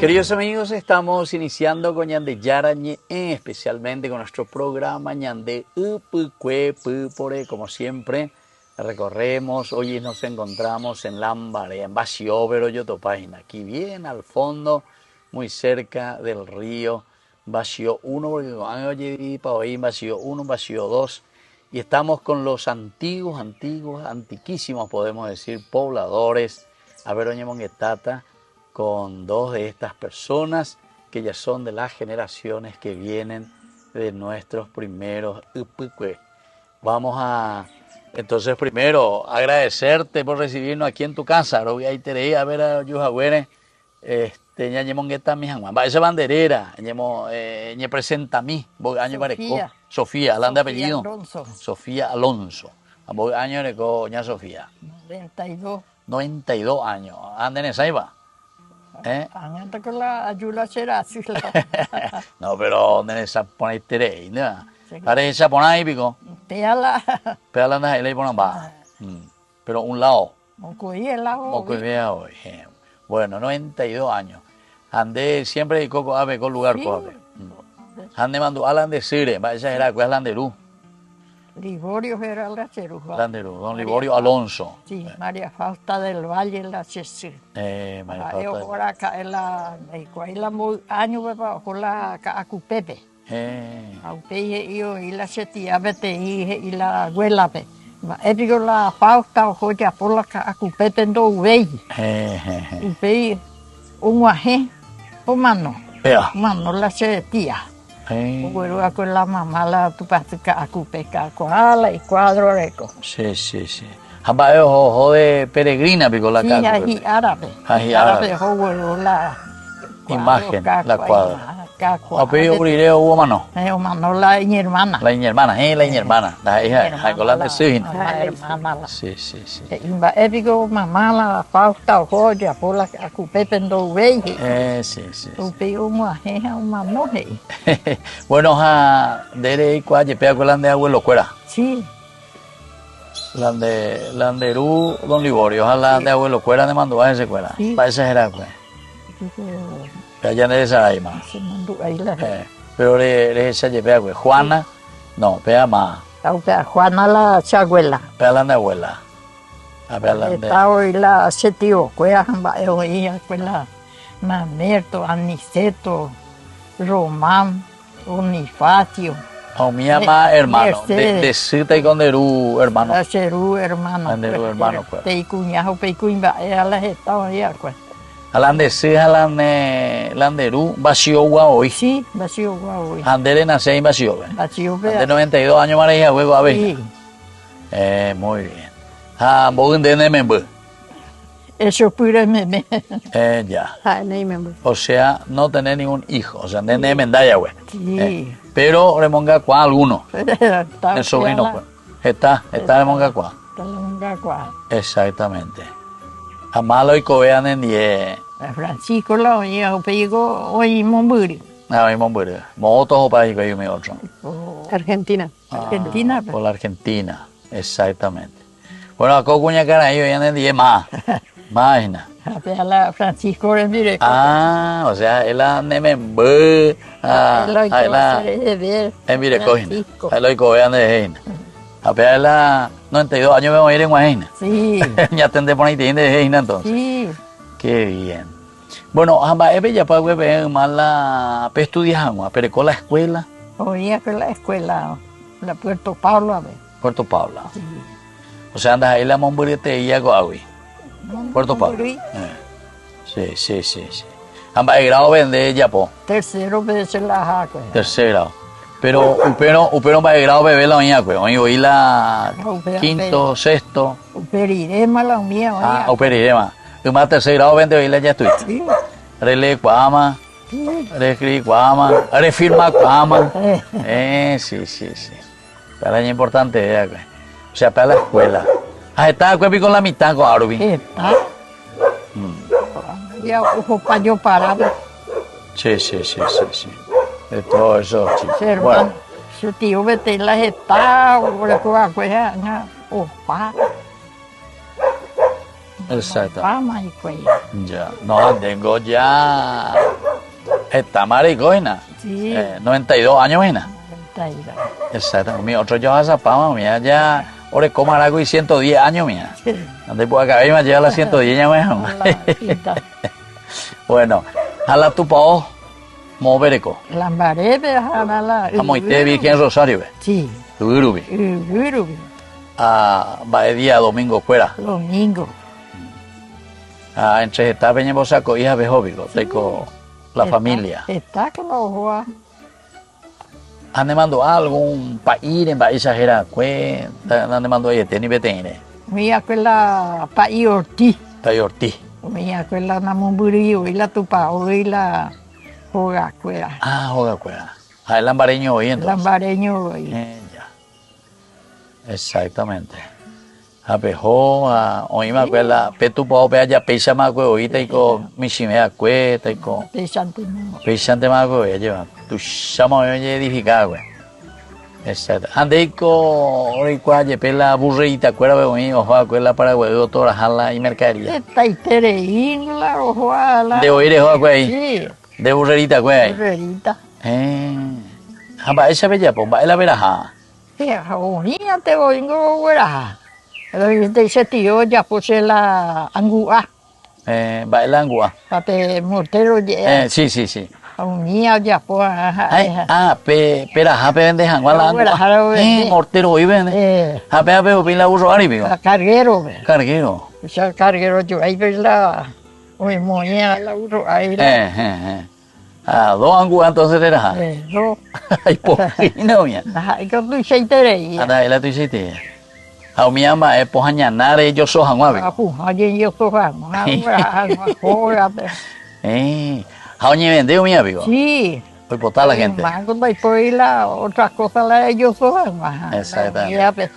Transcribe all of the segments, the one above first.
Queridos amigos, estamos iniciando con Ñande Yarañe, especialmente con nuestro programa Ñande Upukwe Pupore. Como siempre, recorremos, hoy nos encontramos en Lambaré, en Basióvero, Yotopaina, aquí bien al fondo, muy cerca del río Basio 1, porque oye, para hoy Basio 1, Basio 2, y estamos con los antiquísimos, podemos decir, pobladores, Averoña Monguetata, con dos de estas personas que ya son de las generaciones que vienen de nuestros primeros Upukwe. Vamos a, entonces, primero, agradecerte por recibirnos aquí en tu casa. Ahí te a ver a Yujahuere, ñañemon gueta mi jangwan. Va esa banderera, ñe presenta a mí, año pareco. Sofía, ¿alán de apellido? Alonso. Sofía Alonso. Año de ña Sofía. 92. 92 años. Anden en Saiba. Anda con la ayuda será. No, pero ¿dónde se pone terei? Ahora se pone ahí pico. Peala. Peala anda ahí le ponen va. Pero un lado. Mocoy hoy. Bueno, 92 años. Ande siempre de coco ave con lugar sí. coave. Ande mandó alan de Sire, esa era cuál Landerú. Liborio era la Cheruja. Landerú, don Liborio Alonso. Sí, María Fausta del Valle la Chesir. María Fausta. Ahora acá en la año con la Acupepe. Aupe yo y la Chetia vete y la abuela pe. Épico la Fausta o joya por la Acupepe en do Ubey. Ubey un guaje o mano. Mano la Chetia. Bueno, con la mamá la tu pasca acupeca koala y cuadro reco. Sí. Hamba ojo de peregrina pico la casa. casa. Sí, árabe. Árabe bueno, la imagen, la cuadra. Apellido Burireo hubo mano. Mano la hermana. La hermana. La hija, con la de su hija. La hermana. Sí. Imba épico mamá la Fausta o joya por la acupepe en do vei. Sí. Upeo uma reja uma morre. Bueno, dere y cualle pea con la de abuelo cuera. Sí. Landerú, don Liborio, la de abuelo cuera de mandó a ese cuera. Sí. Para ese era pues. Allá en esa ahí más. Pero le esa lleve pues. Juana, no, pea más. Juana la chaguela. Pea la de abuela. Está hoy la setio, cuea hoy la Mamerto, Aniceto, Román, Bonifacio. Mi mamá hermano, de Cita y Conderú hermano. La Cerú hermano. Conderú hermano pues. Te cuñajo pe cuña ella la estaba allá pues. Alandese Landerú Basio hoy. Sí, Basio hoy. Andere nace en Basio. Basio de 92 años mareja huevo a ver. Sí. Muy bien. Bogun de member. Eso pura meme. Ya. O sea, no tener ningún hijo, o sea, de mendalla güey. Sí. Pero remonga cuá alguno. El sobrino pues. Está remonga cuá. Exactamente. Amalo y covean en 10. Francisco la oía, pego hoy Momburi. Hoy Momburi. Motos o país que yo me otro. Argentina. Argentina. Por la Argentina, exactamente. Bueno, acá cuña cara yo ya en 10 más. Imagina. La Francisco en directo. O sea, él anda en B. En directo. Él lo covean de Heina. Apenas la 92 años me voy a ir en Guajeina. Sí. Ya tendré por ahí de Heina entonces. Sí. Qué bien. Bueno, jamba ya para ver más la estudiar, pero con la escuela. Oía con la escuela, la Puerto Pablo a ver. Puerto Pablo. Sí. O sea, andas ahí la Momburete y Aguawi. Puerto Pablo. Sí. Jamba el grado vende ya po. Tercero veces la jaca. Tercer grado. Pero upero para el grado bebé la oña, pues. Oí la quinto, sexto. Uperirema la mía. Uperirema. Y más tercer grado vende oí la ya estoy. Sí. Rele cuama. Rescribir cuama. Refirma cuama. Sí. Para la importante, o sea, para la escuela. Está con la mitad con Arubin. Está. Ya ojo para yo parado. Sí. De todo eso, chicos. Bueno. Su tío vete la está, o la cueva, opa. Exacto. Fama y cuello. Ya. No, tengo ya. Esta maricoina. Sí. 92 años, mira. Exacto. Mi otro yo a Zapama, mira, ya. Ahora como algo y 110 años, mira. Sí. Antes por acá me llega a las 110 años, bueno, a la tupao, movereco. Lambarebe, la. Vamos, y te vi en Rosario, ve. Sí. Urubi. Urubi. Va el día domingo fuera. Domingo. Entre esta peña bosaco hija bejóbico, teco la familia. Está con los ojos. Han demandado algún país en país exagera, han demandado ahí, ni betene. Mira quella país Ortiz. País Ortiz. Mira quella namumburio y la tupao y la joga cuera. Ah, joga cuera. El lambareño hoy entonces. Lambareño hoy. Ya. Exactamente. Apejó, hoy me acuerdo, petu pao pe allá peisa más que hoy te con mi chimea cueta y con peisante más que hoy lleva. Tu chama hoy edificada, güey. Exacto. Ande con hoy cualle pela burrita, cuera de hoy, ojo, cuela para güey, doctora jala y mercadería. Esta itereín la ojo la. De oír ojo, güey. Sí. De burrerita, güey. Burrerita. Va esa bella, pues va la veraja. Sí, bonita te voy a ver. De ese tío ya puse la angua. Va el angua. Pate mortero ya. Sí, sí, sí. Unía ya pues. Pera, jape vende angua la angua. Mortero hoy vende. Jape opina uso áribigo. Carguero. Carguero. Esa carguero yo ahí ves la. Uy, moña la uso ahí. Dos anguas entonces era. Dos. Ay, poquino, mía. Ay, que tú se iterei. Anda, la tu hiciste. A mi ama es pojañanare yo soy angua. Allí yo soy angua. Oye, vende mi amigo. Sí. Hoy potar la gente. Cuando hay por ahí la otra cosa la ellos son. Exactamente.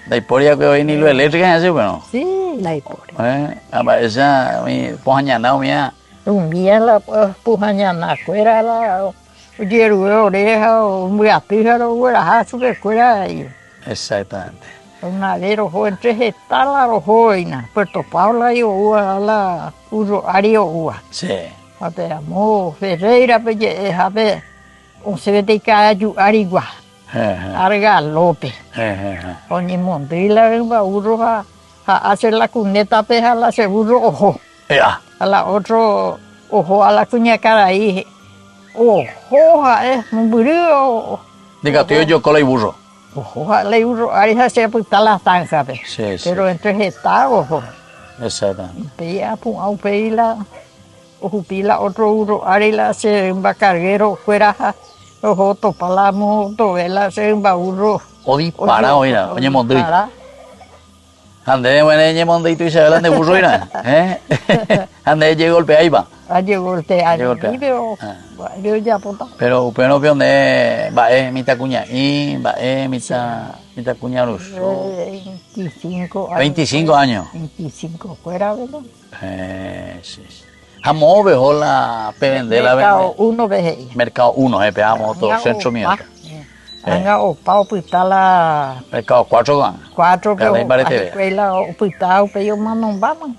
La historia que hoy ni lo eléctrica es así, bueno. Sí, la historia. Esa mi pojañanao mía. Un día la pojañana fuera la hierro oreja o muy atija o guarajazo que fuera ahí. Exactamente. Un alero joven tres hectáreas o joven. Puerto Paula y Oua la usuario Oua. Sí. A ver, amor, Ferreira, pues a ver, un se ve de cayo Arigua. Arga López. Oye, Mondrila, va uno a hacer la cuneta, peja la seguro ojo. A la otro ojo a la cuña cara ahí. Ojo, un burro. Diga, tío, yo cola y burro. Ojo, le burro, ahí se apunta la zanja, sí, pero entre está ojo. Exacto. Pilla, pum, pila. Ojo, pila, otro burro, ahí la se va carguero fuera. Ojo, topa la moto, vela se va burro. O dispara, oiga, oye, Mondri. Ande, bueno, Mondri, tú y se hablan de burro, oiga. Ande, llegó golpe ahí, va. Llegó golpe ahí, pero ya, puta. Pero, no veo dónde va, mitad cuña, y va, mitad cuña ruso. 25 años. 25 años. 25 fuera, ¿verdad? Sí. Jamón vejo la vender la Mercado 1 veje. Mercado 1, pegamos todo centro mío. Anga opa hospital la. Mercado 4 gan. 4 pero escuela hospital pero mandan vamos.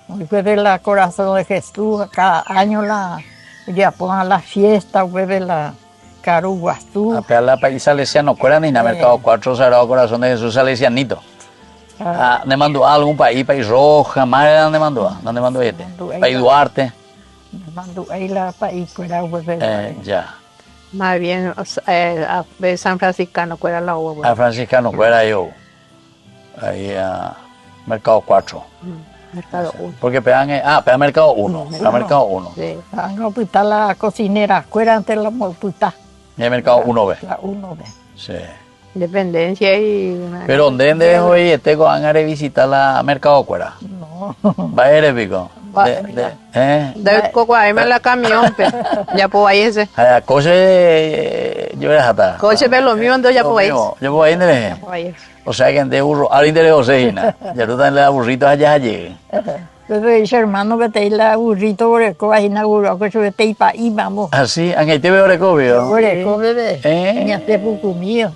Después de la Corazón de Jesús cada año la ya pongan la fiesta, vuelve la Caruguazú. A pegar la país salesiano, ¿cuál ni na Mercado 4 Sagrado Corazón de Jesús salesianito. ¿Dónde mandó algún país Roja, más dónde mandó este? País Duarte. Mandó ahí la país fuera ya. Más bien de San Franciscano fuera la uva. San Franciscano fuera yo. Ahí Mercado 4. Mercado 1. Porque pegan Mercado 1. Mercado 1. Sí. Van a hospital la cocinera, fuera antes la hospital. Y el Mercado 1 ve. La 1 ve. Sí. Dependencia y... Pero ¿dónde dejo hoy este con a visitar la Mercado Cuera? No. Va a ir pico. De coco ahí me la camión, ya puedo ahí ese. Coche yo era jata. Coche pero lo mío ando ya puedo ahí. Yo puedo ahí de o sea que de burro, al interés Oseina. Ya tú también le das burritos allá allí. Pero ese hermano que te la burrito oreco ahí inauguró que se te iba y vamos. Así, aunque te veo oreco, vio. Oreco bebé. Ni hace poco mío.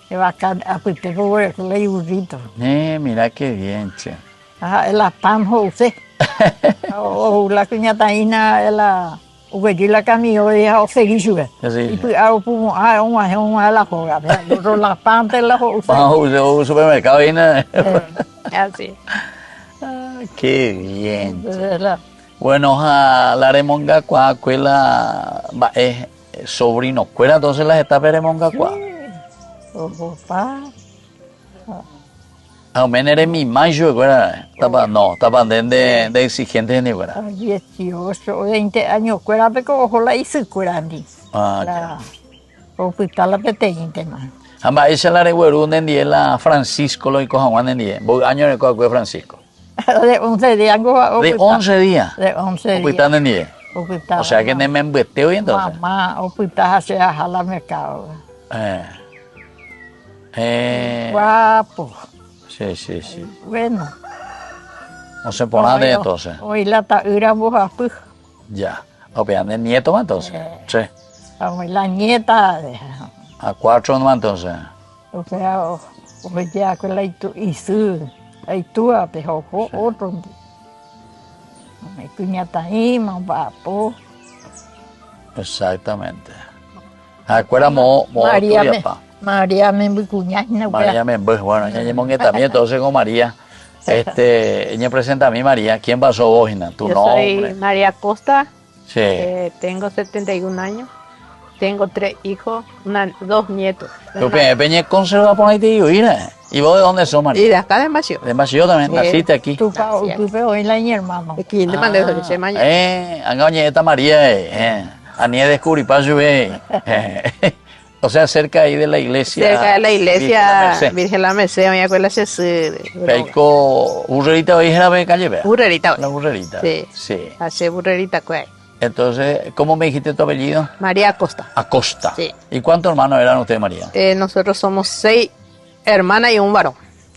Se va a pues te voy a burrito. Mira qué bien, che. la pan José. O la cuñataina ela o que la camio ella o seguí sube. Y pues una la joga, pero la pan de la José. Pan José o supermercado viene. Así. Qué bien. Bueno, a la remonga cuá cuela es sobrino cuela entonces las está remonga cuá. Opa. Al menos eres mi mayo, estaba de exigente ni fuera. 18, 20 años, fuera, pero ojo la hice fuera ni. O pues está la peteñita más. Amba esa la reguero de la Francisco lo y cojan Juan de vos año de coja Francisco. De 11 días. De 11 días. De 11 días. O pues de 10. O sea que me embeteo y entonces. Mamá, o pues hacia la mercado. Guapo. Sí. Bueno. No se pone nada de entonces. Hoy la taura moja pues. Ya. O pegan de nieto más entonces. Sí. Hoy la nieta. A 4 nomás entonces. O sea, hoy ya con la hizo. Ahí tú a pejo otro. Mi cuñata ahí, mi papo. Exactamente. Acuérdame, María me cuñada. María me bueno, ella me también entonces con María. Ella presenta a mí María. ¿Quién pasó vos, Gina? Tu nombre. Soy María Costa. Sí. Tengo 71 años. Tengo 3 hijos, 2 nietos. Yo Peña conserva por ahí, tío, mira. ¿Y vos de dónde sos, María? Y de acá de Mació. De Mació también, naciste aquí. Tu peo y la mi hermano. Aquí te mandé de ese mañana. Angañe esta María, Anie descubrí paso, o sea, cerca ahí de la iglesia. Cerca de la iglesia Virgen la Merced, me acuerdo ese. Peico, burrerita hoy era de calle, ¿verdad? Burrerita. La burrerita. Sí. Hace burrerita, ¿cuál? Entonces, ¿cómo me dijiste tu apellido? María Acosta. Acosta. Sí. ¿Y cuántos hermanos eran ustedes, María? Nosotros somos 6 hermanas y un varón.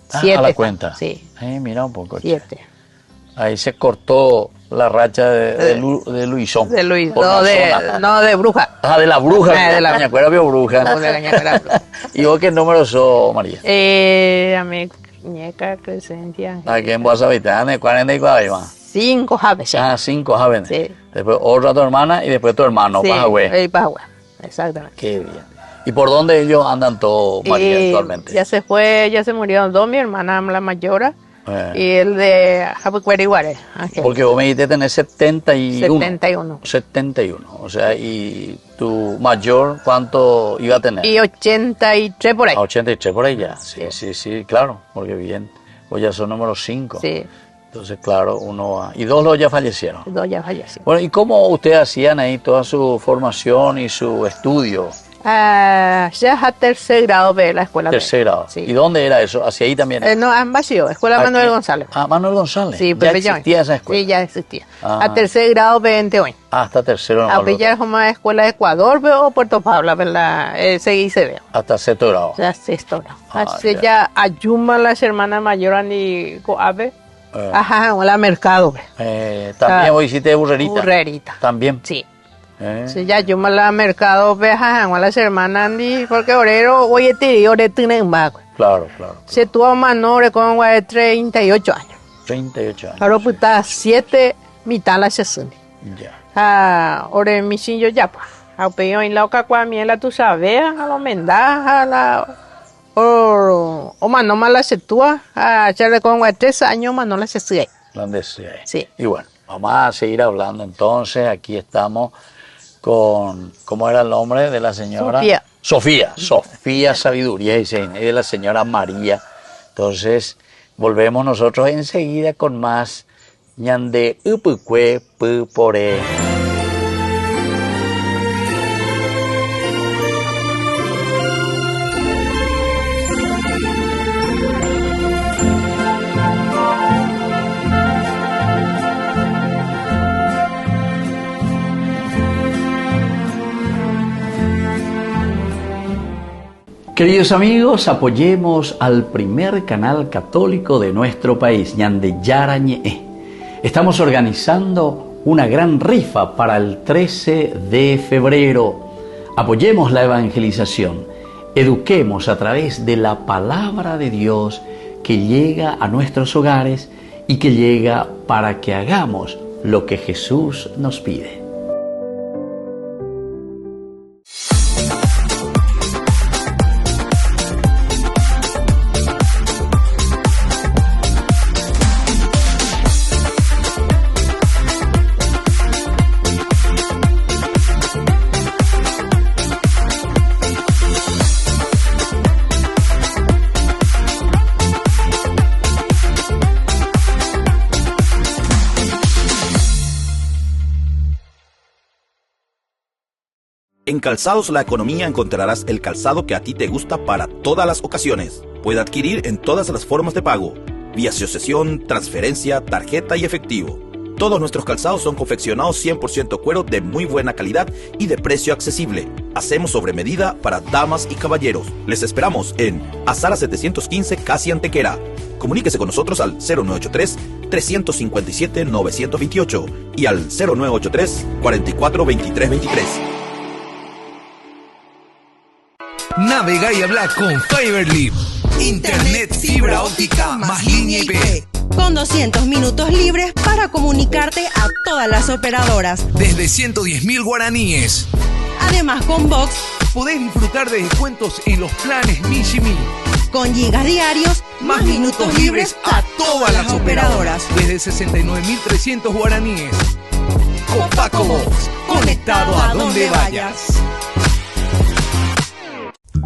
7. A la cuenta. Sí. Mira un poco. 7. Ahí se cortó la racha de Luisón. De Luis. No, de bruja. De la bruja. De la Cañacuera vio bruja. No, de Cañacuera. ¿Y vos qué número sos, María? A mi muñeca Crescencia. Aquí en Boazavitán, 44 más. 5 jóvenes. 5 jóvenes. Sí. Después otra tu hermana y después tu hermano, Pajagüe. Pajagüe, exactamente. Qué bien. ¿Y por dónde ellos andan todos, María, actualmente? Ya se murieron 2, mi hermana la mayor y el de Japucueriguare. Porque vos me dijiste tener 71. 71. 71. O sea, ¿y tu mayor cuánto iba a tener? Y 83 por ahí. 83 por ahí ya. Sí, claro. Porque bien, vos ya son número 5. Sí. Entonces, claro, uno va. Y 2 ya fallecieron. 2 ya fallecieron. Bueno, ¿y cómo ustedes hacían ahí toda su formación y su estudio? Ya a 3er grado de la escuela. 3er grado. Sí. ¿Y dónde era eso? ¿Hacia ahí también? No, en Vacío, Escuela ¿Aquí? Manuel González. Manuel González. Sí, ¿Ya existía esa escuela? Sí, ya existía. A 3er grado de hoy. Hasta 3º. A pillar como escuela de Ecuador o Puerto Pablo, ¿verdad? Seguí se ve. Hasta 6º grado. Ya 6º grado. Así ya ayuma las hermanas mayores ni coave. Ajá, la mercado. También hoy hiciste burrerita. Burrerita. También. Sí. Sí, ya yo me la mercado veja a las hermanas ni porque orero hoy tienen más. Claro. Se tuvo menor con 38 años. 38 años. Ahora pues está 7 mitad la sesión. Ya. Ore mi sin yo ya pues. A peyo en la oca cuamiela tú sabes, a lo mendaja la o mano mala se túa a echarle con 3 años mano la se sigue. Sí. Y bueno, vamos a seguir hablando entonces. Aquí estamos con, ¿cómo era el nombre de la señora? Sofía Sabiduría y de la señora María. Entonces, volvemos nosotros enseguida con más ñande upukwe pupore. Queridos amigos, apoyemos al primer canal católico de nuestro país, Ñande Yarañe. Estamos organizando una gran rifa para el 13 de febrero. Apoyemos la evangelización, eduquemos a través de la palabra de Dios que llega a nuestros hogares y que llega para que hagamos lo que Jesús nos pide. En Calzados La Economía encontrarás el calzado que a ti te gusta para todas las ocasiones. Puede adquirir en todas las formas de pago, vía asociación, transferencia, tarjeta y efectivo. Todos nuestros calzados son confeccionados 100% cuero de muy buena calidad y de precio accesible. Hacemos sobre medida para damas y caballeros. Les esperamos en Azara 715, casi Antequera. Comuníquese con nosotros al 0983-357-928 y al 0983-442323. Navega y habla con Fiberlip. Internet fibra óptica más línea IP. Con 200 minutos libres para comunicarte a todas las operadoras. Desde 110.000 guaraníes. Además, con Box podés disfrutar de descuentos en los planes Mishimi. Con gigas diarios, más minutos libres a todas las operadoras. Desde 69.300 guaraníes. Copaco Box, conectado a donde vayas.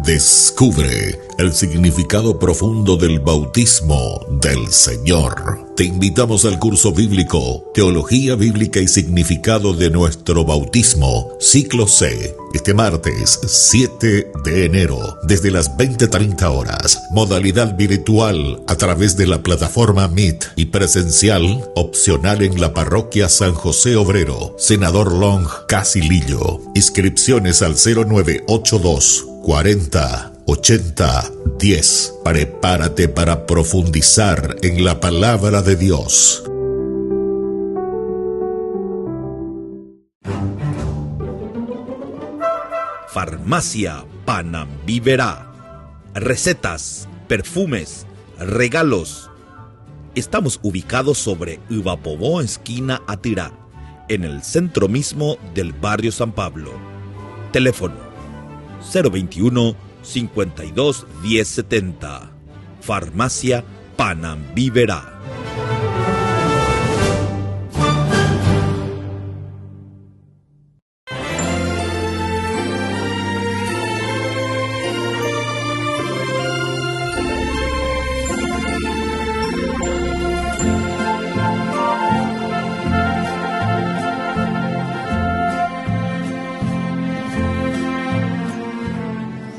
Descubre el significado profundo del bautismo del Señor. Te invitamos al curso bíblico Teología Bíblica y Significado de nuestro Bautismo, Ciclo C, este martes 7 de enero, desde las 20:30 horas. Modalidad virtual a través de la plataforma Meet y presencial, opcional en la parroquia San José Obrero, Senador Long, Casilillo. Inscripciones al 0982 40 80 10. Prepárate para profundizar en la palabra de Dios. Farmacia Panambiverá. Recetas, perfumes, regalos. Estamos ubicados sobre Uvapobó, esquina Atirá, en el centro mismo del barrio San Pablo. Teléfono 021 52 1070. Farmacia Panambiverá.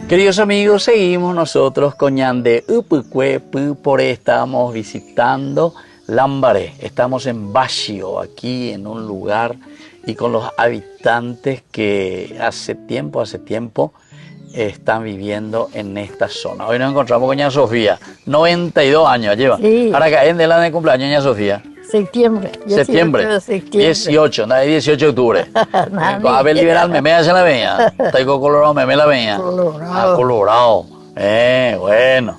Queridos amigos, seguimos nosotros con Ñande Upukwe Pupore. Estamos visitando Lambaré. Estamos en Bashio, aquí en un lugar y con los habitantes que hace tiempo están viviendo en esta zona. Hoy nos encontramos con Ña Sofía, 92 años lleva. Sí. Ahora que en el cumpleaños Ña Sofía. Septiembre. 18, nada de 18 de octubre. A ver, liberarme, me hace la veña. Tengo colorado, me la veña. Colorado. Colorado. Bueno.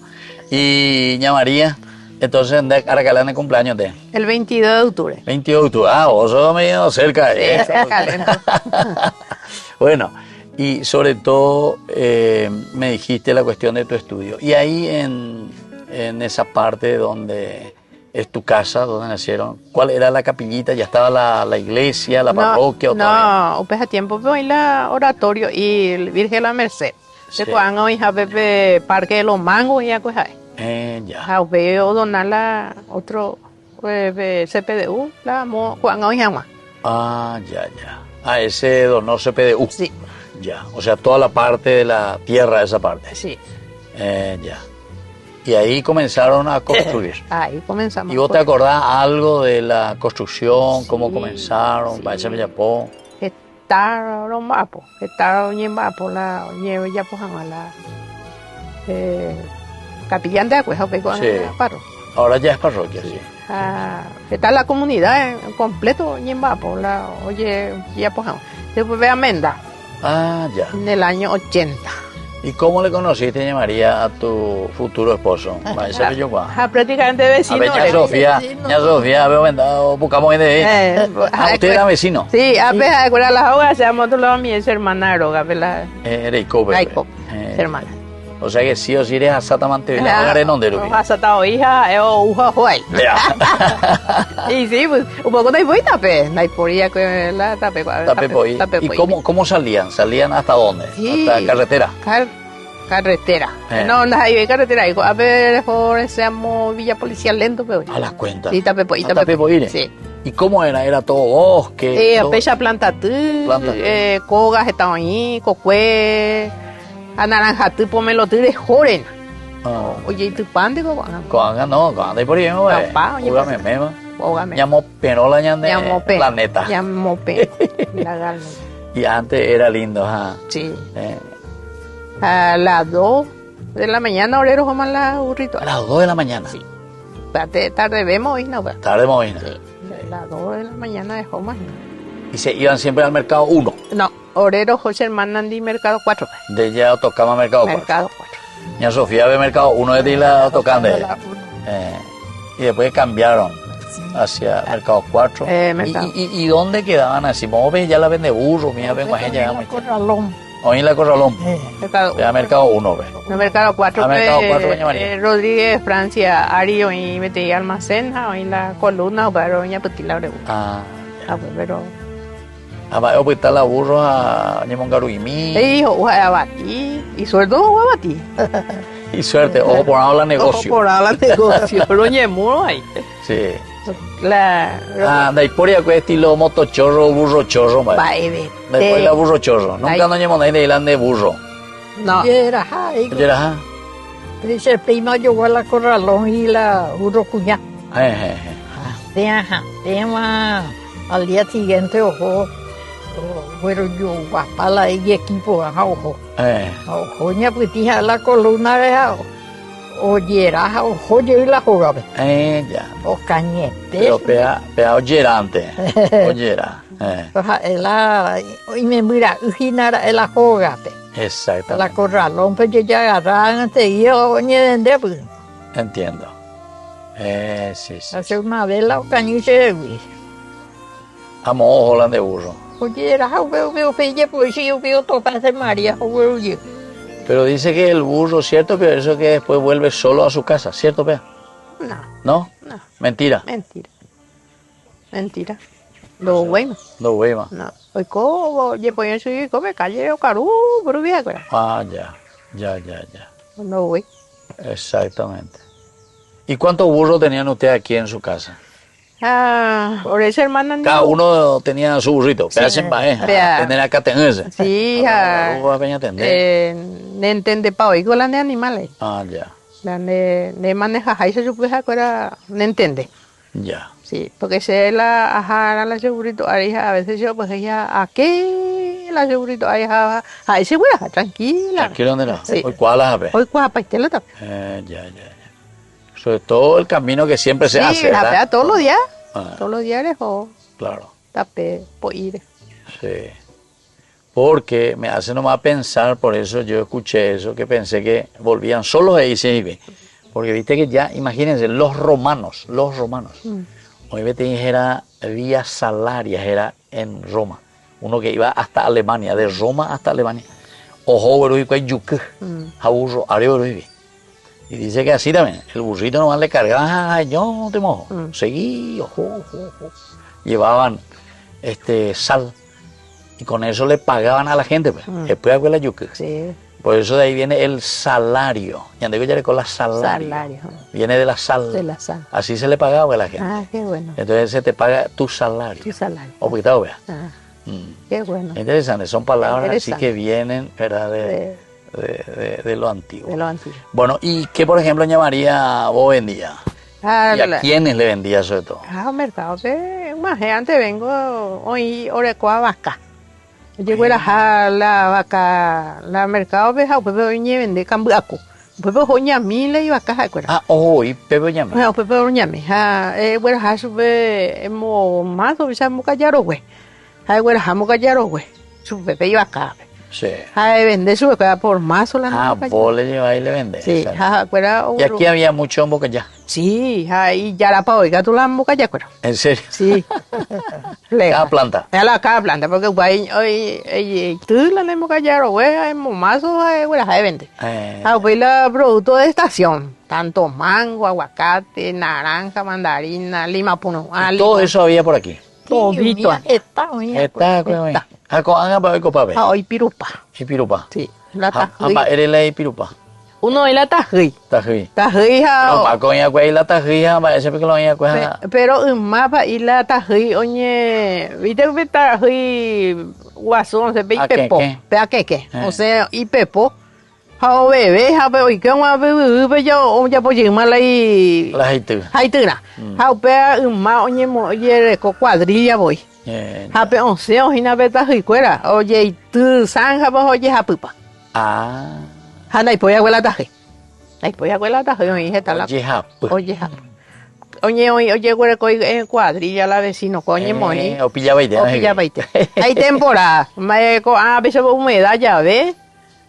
Y Ña María, entonces, ahora que le dan el cumpleaños de. El 22 de octubre. 22 de octubre. Ah, vos sos medio cerca. Bueno, y sobre todo, me dijiste la cuestión de tu estudio. Y ahí en esa parte donde es tu casa, donde nacieron, ¿cuál era la capillita? ¿Ya estaba la iglesia, la parroquia? No, pues a tiempo fue la oratorio y el Virgen de la Merced. Sí. Se cuando hija Pepe Parque de los Mangos y ya pues ahí. Ya. Veo donar la otro CPDU, la cuando hija más. Ah, ya. Ah, ese donó CPDU. Sí. Ya, o sea, toda la parte de la tierra, esa parte. Sí. Ya. Y ahí comenzaron a construir. Ahí comenzamos. ¿Y vos te acordás algo de la construcción, cómo Sí, comenzaron? sí. Para ese Yapó. Está los mapos, está Ñembapo, la Ñeveyapo Jamala. Capillán de Acueja, Sí. Paro. Ahora ya es parroquia, sí. Está la comunidad en completo Ñembapo, la Oye Yapojama. Después ve a Menda Ah, ya. en el año 80. ¿Y cómo le conociste, doña María, a tu futuro esposo? Prácticamente vecino. Doña Sofía, había vendado, buscamos de usted era vecino. Sí, a pesar de las hogas, se llamó otro lado mi hermana Aroga, ¿verdad? Reiko, hermana. O sea que sí o sí eres asatamente la hogar en ondero. Asata o hija, uja juay. Y sí, pues, un poco de voy tape, no hay poría que la tape. ¿Y cómo salían? ¿Salían hasta dónde? Sí. ¿Hasta carretera? Carretera. No, hay carretera. A ver, por seamos Villa Policial Lento, pero. A las cuentas. Sí, tape Sí. ¿Y cómo era? ¿Era todo bosque? Pecha planta cogas estaban ahí, cocue, anaranjatú, pomelotú de joren. Oye, ¿y tu pan de coanga? No, coanga, y por ahí, me mema. Llamo penola, planeta. Llamo penola. Y antes era lindo, Sí. A las 2 de la mañana, oreros como la burrito. A las 2 de la mañana. Sí. Tarde vemos hoy, ¿no? Tarde movina. Sí. A las 2 de la mañana de Joma. ¿Y se iban siempre al mercado 1? No, Orero José Hermano Andí, mercado 4. De ella tocaba mercado 4. Mercado 4. Doña Sofía ve mercado 1 de ti la tocan de ella. Y después cambiaron hacia mercado 4. ¿Y dónde quedaban así? Vamos a ver, ya la vende burro, mía, vengo a ella. Hoy en la Corralón. Mercado 1, ve. No, mercado 4. Mercado 4, doña María. Rodríguez, Francia, Ario y metí almacén, hoy en la columna, pero doña Petila Breu. Pero. Pues está la burro a Ñemongaruimí. Sí, a batí. Y suerte, a batí. Y suerte, ojo por hablar negocio. Ojo por hablar negocio, pero ñemuro ahí. Sí. Anda, y por ahí estilo motochorro, burro chorro, ¿vale? Después la burro chorro. Nunca no llevamos ahí de Irán de burro. No. Dice el primo llegó a la Corralón y la burro cuñá. Al día siguiente, ojo, bueno, yo guapala y equipo, ojo. Ojo, ña pues tija la columna de oyera, ojo, yo y la jugaba. Ya. O cañete. Pero pea oyerante. Oyera. Y me mira, ujinara, el jugaba. Exacto. La Corralón, pues yo ya agarraban enseguida, oye, vende, pues. Entiendo. Sí. Hace una vela o cañice de güey. Amo ojo de burro. Oye, era veo pues sí, yo veo topas de María, oye. Pero dice que el burro, ¿cierto? Pero eso que después vuelve solo a su casa, ¿cierto, Pea? No. Mentira. Lo bueno. No. Hoy como, oye, pues yo soy come calle o carú, pero bien, ya. No voy. Exactamente. ¿Y cuántos burros tenían ustedes aquí en su casa? Por esa hermana. Cada uno tenía su burrito. Tener acá tenerse. Sí, entiende pa oigo la de animales. Ya. La de maneja eso yo pues ahora no entiende. Ya. Sí, porque se la ajara la segurito a veces yo pues ella aquí la segurito ahí se voy a tranquila. Tranquilo dónde la. Sí. Hoy cuál la ve. Hoy cuál pa te lo tap. Ya. Sobre todo el camino que siempre se hace, ¿verdad? Sí, todos los días. Todos los días o claro. Tapé por ir. Sí. Porque me hace nomás pensar, por eso yo escuché eso, que pensé que volvían solos ahí se ve. Porque viste que ya, imagínense, los romanos. Hoy vete dijera vía salarias era en Roma. Uno que iba hasta Alemania, de Roma hasta Alemania. Ojo, pero y cuál yuque, aburro, areo, y dice que así también, el burrito nomás le cargaba, yo te mojo, seguí, ojo. Llevaban sal y con eso le pagaban a la gente, pues. Después de la yuca. Sí. Por eso de ahí viene el salario. Ya digo ya con la salario. Viene de la sal. De la sal. Así se le pagaba a la gente. Qué bueno. Entonces se te paga tu salario. O poquito, vea. Qué bueno. Interesante, son palabras así que vienen, ¿verdad? De lo antiguo. Bueno, ¿y qué, por ejemplo, doña María vos vendía? ¿Y a quiénes le vendía sobre todo? Mercado más antes vengo hoy orecoa vaca. Llegó la vaca, la mercado veja, pues hoy vende cambiaco. Pues hoy mil y vaca, ¿acuerdas? Hoy Pepe Ñame. Pepe Ñame. Bueno, sube más o sea mucayaro, güey. Bueno, jamo callaro, güey. Su Pepe y vaca. Sí. Hay vende su queda por más o la vos le lleváis y le vendés. Sí, y aquí había mucho en Bocayá. Sí, ahí ya la pa oiga tú la en Bocayá, cuero. ¿En serio? Sí. Cada planta. Cada planta, porque hoy tú la en Bocayá, o en momazo, hay vende. Pues la producto de estación, tanto mango, aguacate, naranja, mandarina, lima puno. Todo eso había por aquí. Todito. Está, hoy pirupa. ¿Y pirupa? Sí. La tají. ¿Eres la pirupa? Uno es la tají. Tají. Tají. No, pa coña cuál la tají, ese porque lo había pero en mapa y la tají, oye, viste que tají guasón se ve y pepo. Pea que. O sea, y pepo. Hao bebé, y que una bebé yo ya por llegar la y la haituna. Hao pea en ma oye co cuadrilla voy. Hape once hina beta hicuera. Oye, y tú sanja vos oye hapupa. Hana y poya huela taje. Ay poya huela taje, oye, está la. Oye, oye, huele en cuadrilla la vecino, coño, moí. O pilla baite. Hay temporada. A veces humedad ya ve.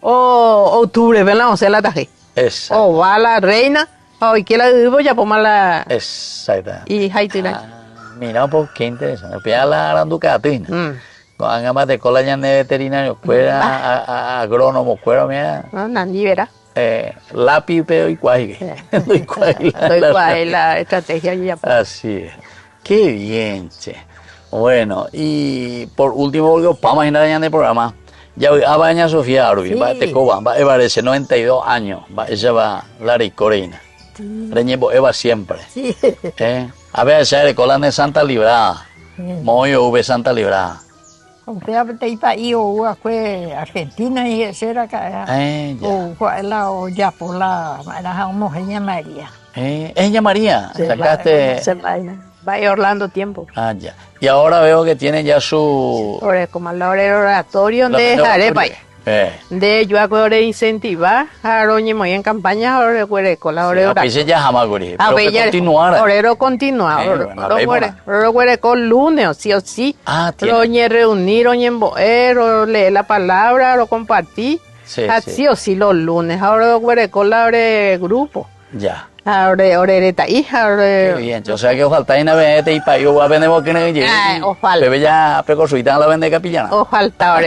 O octubre, ven la once la taje. Exacto. O va la reina. O y que la vivo ya por la. Exacto. Y haituna. Mira, pues qué interesante. Pilla la aranducatina. Con más de cola ya de veterinario, fuera agrónomo, fuera mira. No, nadie verá. Lápiz, pero y cuaje. Doy cuaje la estrategia ya. Así es. Qué bien, che. Bueno, y por último, volvió para imaginar ya en el programa. Ya a baña Sofía Arbi, va te coban, va parece 92 años, va ella va la ricorina. Reñebo Eva siempre. A ver, esa de cola de Santa Librada. Moyo V Santa Librada. Usted te iba ahí o fue Argentina y ese era acá. O ya por la homogénea María. Ella María, sacaste. Va a Orlando tiempo. Ya. Y ahora veo que tiene ya su. Como el oratorio de Jarepa. De yo acuerdo incentivar a Roñi muy en campaña ahora con la orero. A veces ya jamás guri. Pero que continuara. Orero continuar. Orero con lunes sí o sí. Roñi reunir, Roñi en boero, leer la palabra, lo compartir. Sí o sí los lunes. Ahora con la grupo. Ya. Orereta hija. Qué bien. O sea que ojalá y una vez y para yo voy a vender porque no llegue. Ojalá. Bebé ya precosuita la vende capillana. Ojalá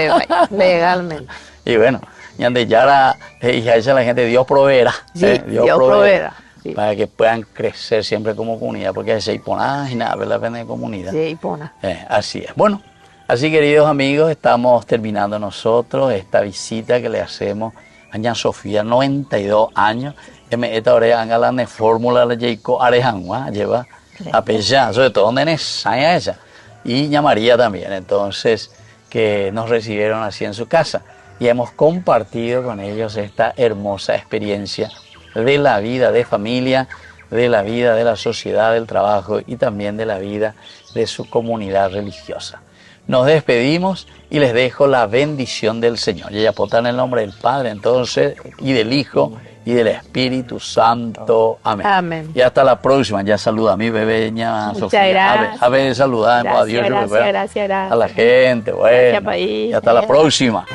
legalmente. Y bueno, y ande ya la hija esa la gente Dios proveerá. Dios proveerá. Sí. Para que puedan crecer siempre como comunidad, porque se impona y nada, la vende de comunidad. Sí, impona. Así es. Bueno, así queridos amigos, estamos terminando nosotros esta visita que le hacemos a Ña Sofía, 92 años. Esta hora han galán de fórmula la Jacob Arejanwa, lleva a pesar, sobre todo donde Nesaya ella, y Ña María también, entonces, que nos recibieron así en su casa, y hemos compartido con ellos esta hermosa experiencia de la vida de familia, de la vida de la sociedad, del trabajo, y también de la vida de su comunidad religiosa. Nos despedimos y les dejo la bendición del Señor. Y ella pota en el nombre del Padre, entonces, y del Hijo, y del Espíritu Santo. Amén. Amén. Y hasta la próxima. Ya saluda a mi bebé, Ña Sofía. Gracias. A ver, saludamos a Dios. Gracias. A la gente, bueno. Y hasta la próxima.